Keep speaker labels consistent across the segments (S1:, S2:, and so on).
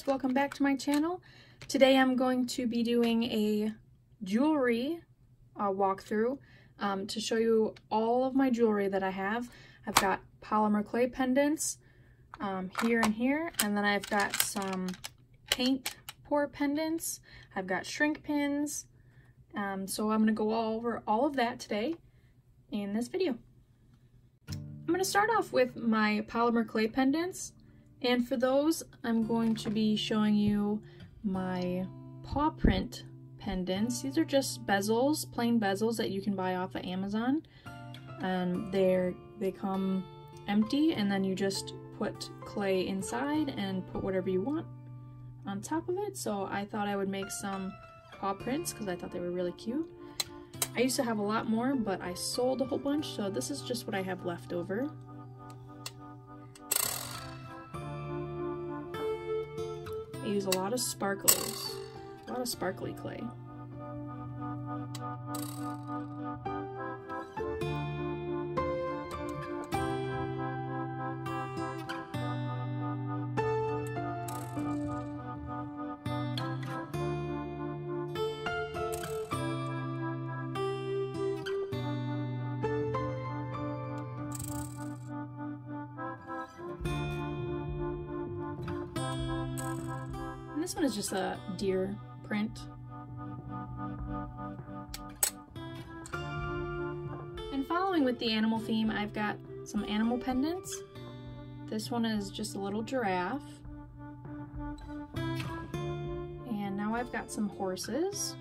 S1: welcome back to my channel. Today I'm going to be doing a jewelry walkthrough to show you all of my jewelry that I have. I've got polymer clay pendants here and here, and then I've got some paint pour pendants. I've got shrink pins, so I'm going to go over all of that today in this video. I'm going to start off with my polymer clay pendants. And for those, I'm going to be showing you my paw print pendants. These are just bezels, plain bezels that you can buy off of Amazon. They come empty, and then you just put clay inside and put whatever you want on top of it. So I thought I would make some paw prints because I thought they were really cute. I used to have a lot more, but I sold a whole bunch, so this is just what I have left over. I use a lot of sparklers, a lot of sparkly clay. This one is just a deer print. And following with the animal theme, I've got some animal pendants. This one is just a little giraffe. And now I've got some horses.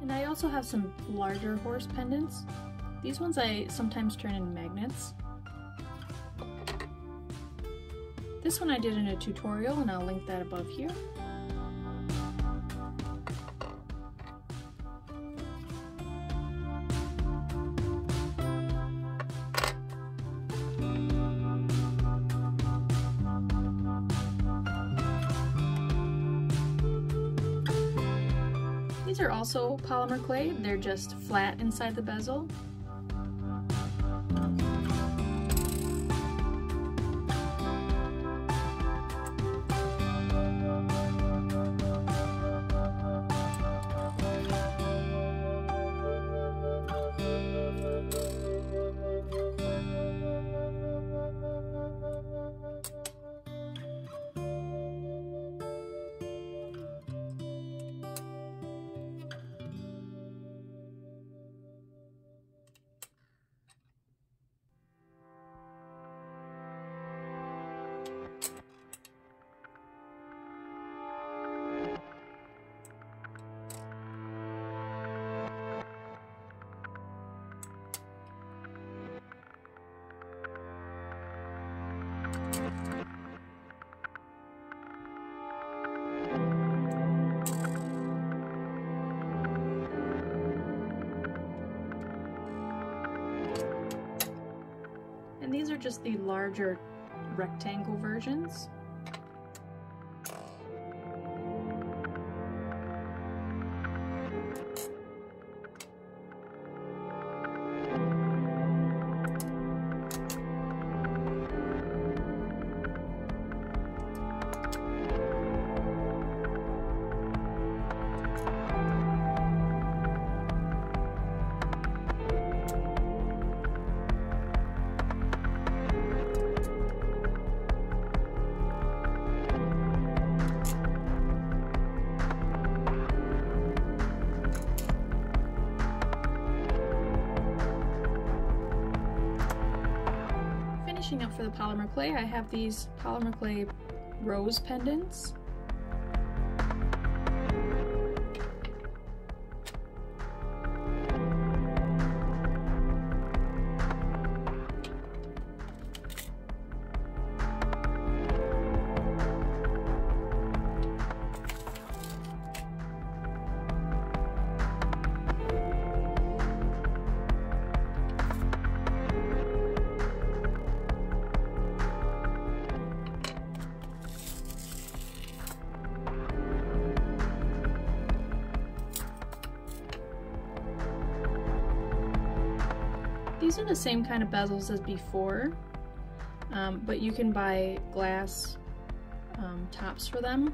S1: I also have some larger horse pendants. These ones I sometimes turn into magnets. This one I did in a tutorial, and I'll link that above here. These are also polymer clay. They're just flat inside the bezel. And these are just the larger rectangle versions. Finishing up for the polymer clay, I have these polymer clay rose pendants. these are the same kind of bezels as before, but you can buy glass tops for them.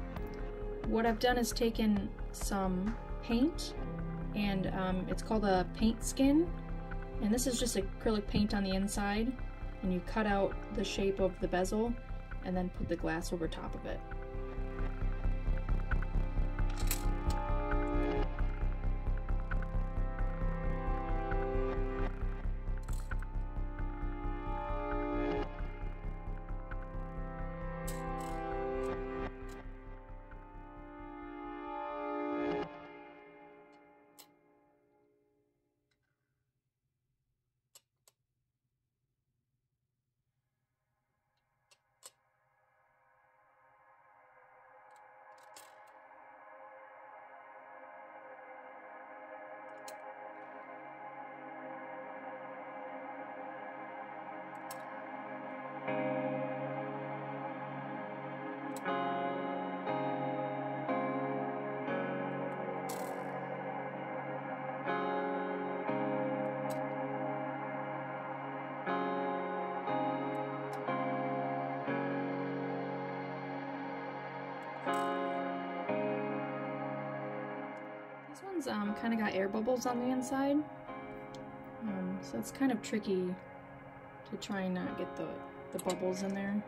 S1: What I've done is taken some paint, and it's called a paint skin, and this is just acrylic paint on the inside, and you cut out the shape of the bezel and then put the glass over top of it. This one's kind of got air bubbles on the inside, so it's kind of tricky to try and not get the bubbles in there.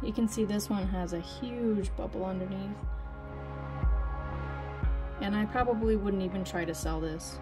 S1: You can see this one has a huge bubble underneath, and I probably wouldn't even try to sell this.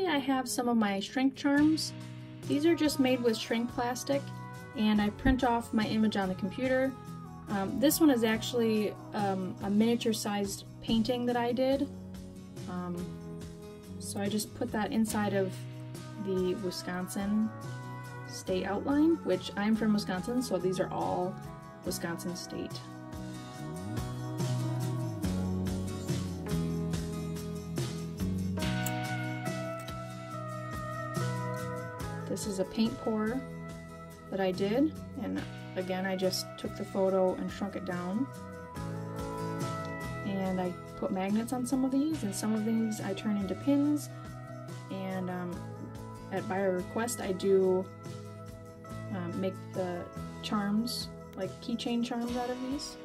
S1: I have some of my shrink charms. These are just made with shrink plastic, and I print off my image on the computer. This one is actually a miniature sized painting that I did. So I just put that inside of the Wisconsin state outline, which I'm from Wisconsin, so these are all Wisconsin state. This is a paint pour that I did, and again I just took the photo and shrunk it down. And I put magnets on some of these, and some of these I turn into pins, and at buyer request I do make the charms, like keychain charms out of these.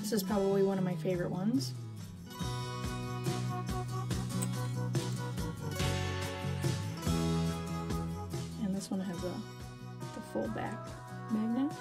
S1: This is probably one of my favorite ones. And this one has the full back magnet.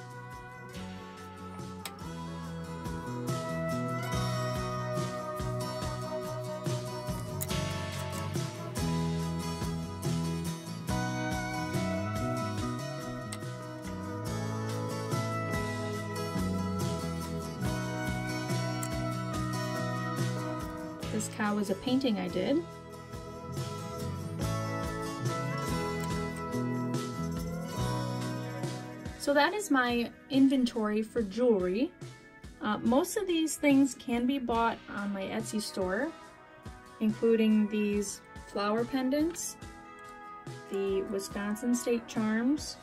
S1: This cow is a painting I did. So that is my inventory for jewelry. Most of these things can be bought on my Etsy store, including these flower pendants, the Wisconsin State charms,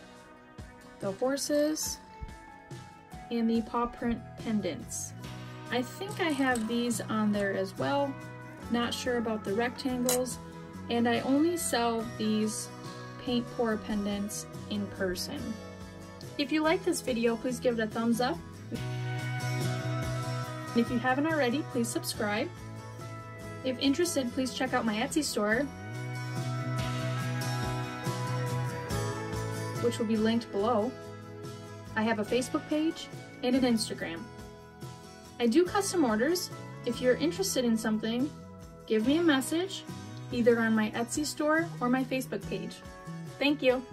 S1: the horses, and the paw print pendants. I think I have these on there as well. Not sure about the rectangles, and I only sell these paint pour pendants in person. If you like this video, please give it a thumbs up. If you haven't already, please subscribe. If interested, please check out my Etsy store, which will be linked below. I have a Facebook page and an Instagram. I do custom orders. If you're interested in something, give me a message, either on my Etsy store or my Facebook page. Thank you.